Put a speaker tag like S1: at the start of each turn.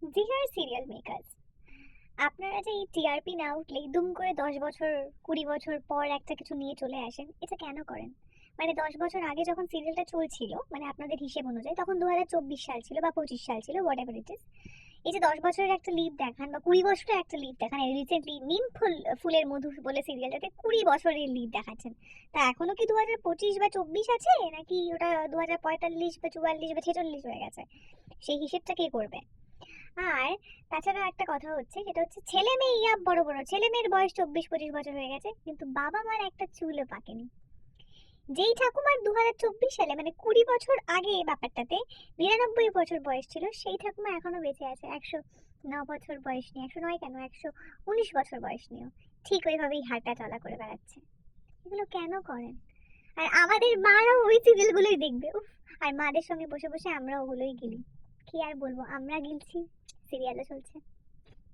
S1: Deer serial makers, আপনারা যে এই টিআরপি না উঠলেই দুম করে 10 বছর 20 বছর পর একটা কিছু নিয়ে চলে আসেন, এটা কেন করেন? মানে 10 বছর আগে যখন সিরিয়ালটা চলছিল, মানে আপনাদের হিসেব অনুযায়ী তখন 2024 সাল ছিল বা 25 সাল ছিল, হোয়াট এভার ইট ইজ। এই যে 10 বছরের একটা লিড দেখান বা 20 বছরের একটা লিড দেখান, রিসেন্টলি নিম ফুলের মধু বলে সিরিয়ালটাতে 20 বছরের লিড দেখাচ্ছেন। তা এখনো কি 2025 বা 24 আছে, নাকি ওটা 2045 বা 44 বা 46 হয়ে গেছে? সেই হিসেবটা কে করবে? আর তাছাড়া একটা কথা হচ্ছে, সেটা হচ্ছে ছেলে মেয়ে ইয়া বড় বড় ছেলে মেয়ের বয়স 24-25 বছর হয়ে গেছে, কিন্তু বাবা মার একটা চুলও পাকেনি। যেই ঠাকুমার 2024 সালে মানে 20 বছর আগে ব্যাপারটাতে 99 বছর বয়স ছিল, সেই ঠাকুমা এখনো বেঁচে আছে 109 বছর বয়স নিয়ে। 109 কেন, 119 বছর বয়স নিয়েও ঠিক ওইভাবেই হাঁটা চলা করে বেড়াচ্ছে। এগুলো কেন করেন? আর আমাদের মারাও ওই সিরিয়ালগুলোই দেখবে, উফ। আর মাদের সঙ্গে বসে বসে আমরা ওগুলোই গিলি। কি আর বলবো, আমরা গিলছি, সিরিয়ালও চলছে।